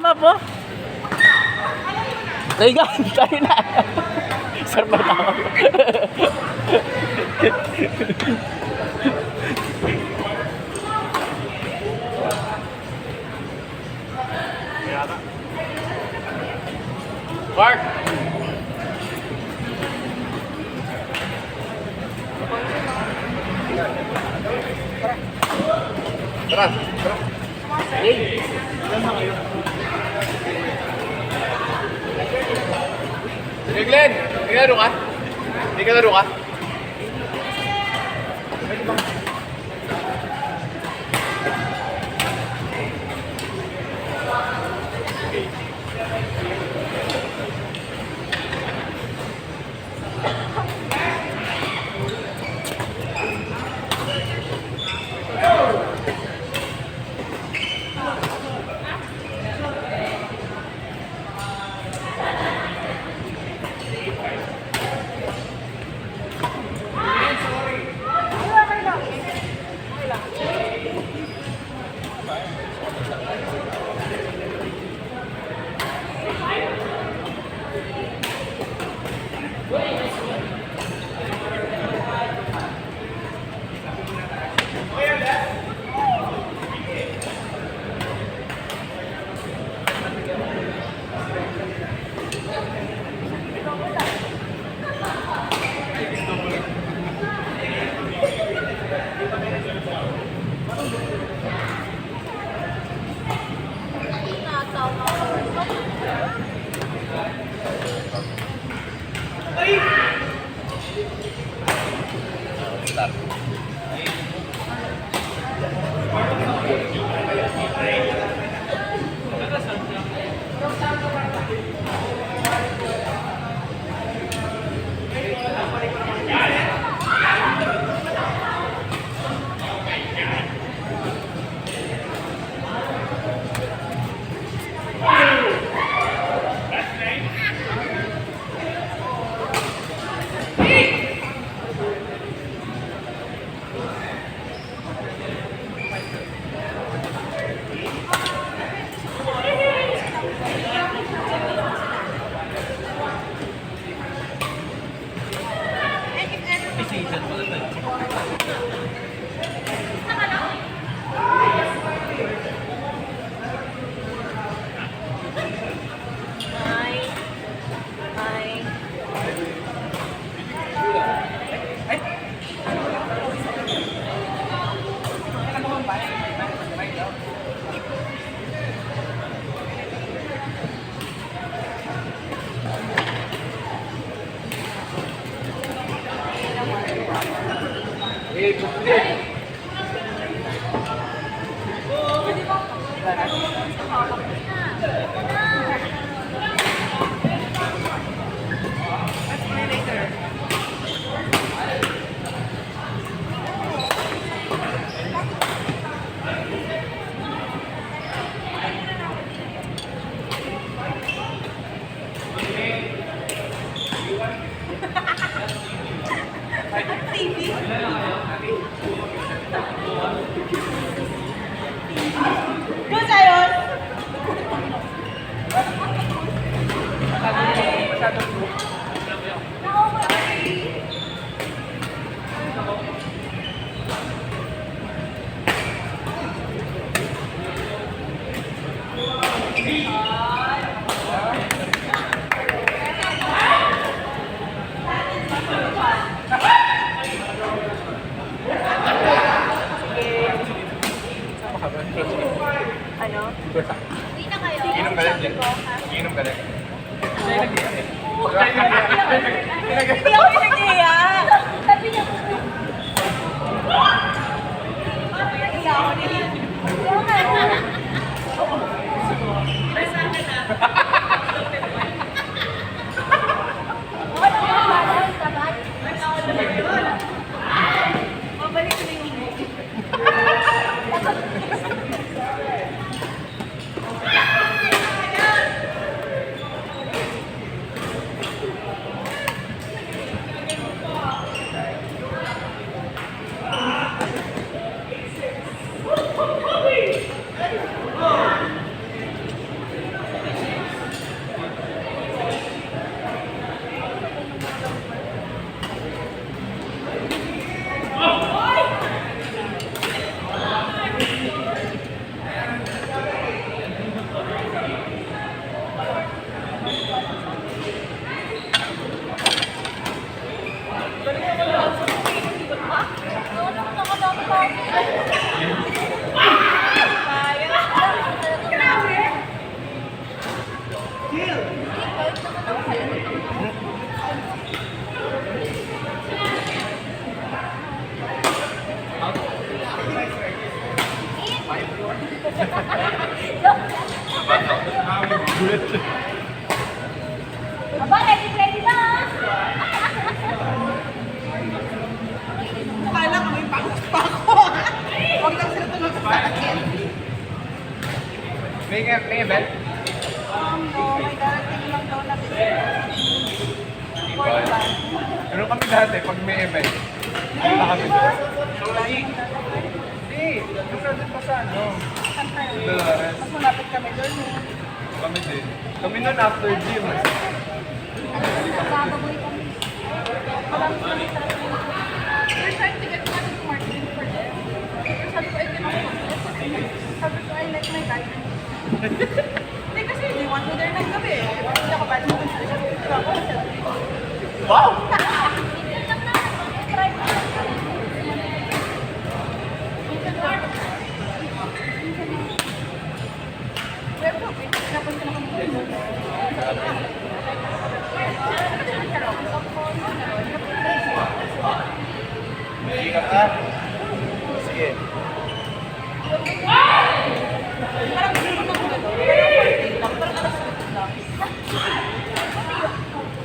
tama po. Taigan, tayo na. Sir, ba tama po? Mark! Tara! Tara! Hey! Ilan na kayo? Hey Glenn! Hindi ka laro ka? Hindi ka laro ka? Ano? Hindi na kayo. Inom ka lang. Inom ka lang. Hindi ako pinag-iya. Sabi niya. Nag-iya ako din. Mabalik ko na yung inom. Aba, ready na ah! Kala ko may pangos pa ako. Huwag lang sila tulog sa akin. May event? No, may darating lang daw na business. Pero kami dati, pag may event, ano kami doon? Hindi, nasa pa sa ano? Dolores. Mas malapit kami doon eh. Kami din. Kami noon after gym. Bababoy kami. We're trying to get money to marketing for them. Pero sabi ko, I cannot focus. Sabi ko, I like my diamond. Hindi kasi, they want me there ng gabi. Hindi ako bad mo sa isang picture ako. Wow! Pero, napunta na kami doon. Ikat ka? Sige. Parang gusto ko nang ano, parang alas 8 lang.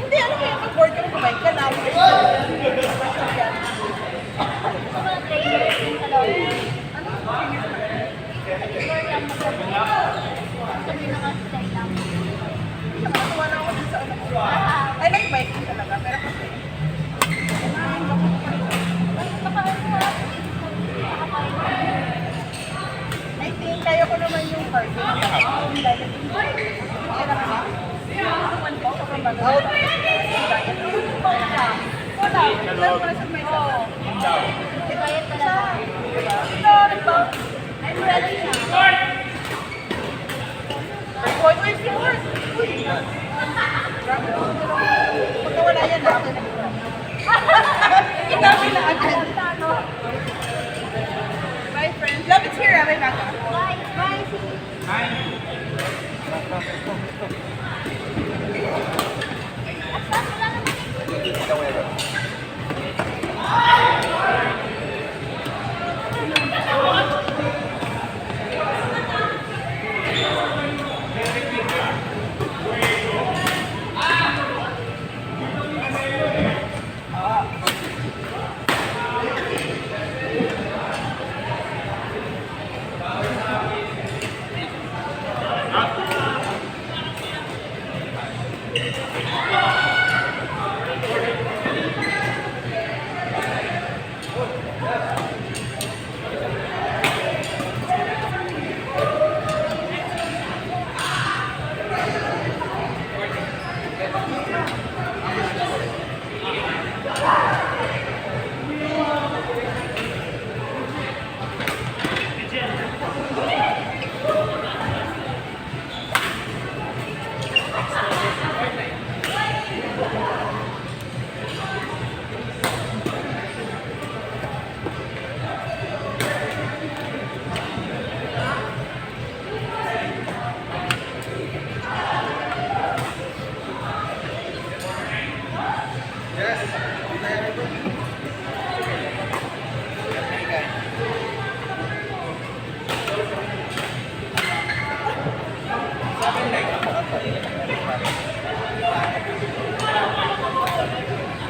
Hindi, ano kaya mag-board ka, kumain ka lang. Natuwa na ako dun sa ano ko. I like biking talaga, pero kasi, I think kaya ko naman yung cardio na yung diet. Okay lang na. One po, sa pambaga. Wala. Wala ko na sa may isa. Bayad talaga. Ito, nagbaw. I'm ready na. Boy, where's the horse? Uy. Grabe. Pagka wala yan, ako na. Kinabi na agad. Bye, friends. Love it's here. May baka. Bye. Bye.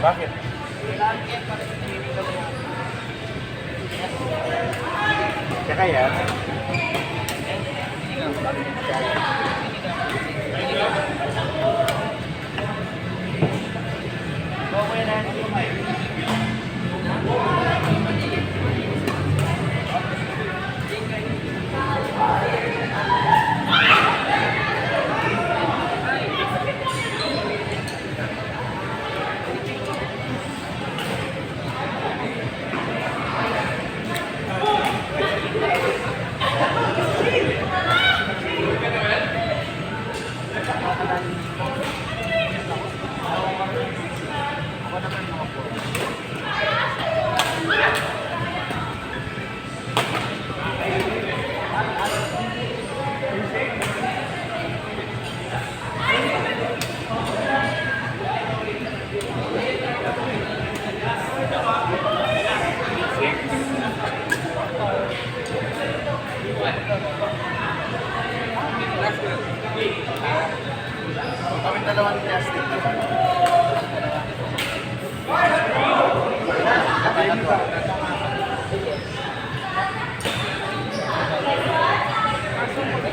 Bakit? Kaya yan? Kami dalawang plastic naman.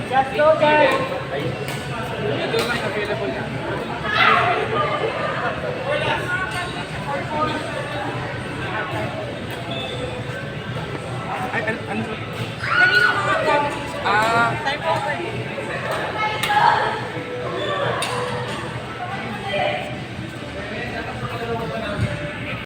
Just go there. Ito lang available na. Ay, ano? Kanina mga coffee. Ah, Time over.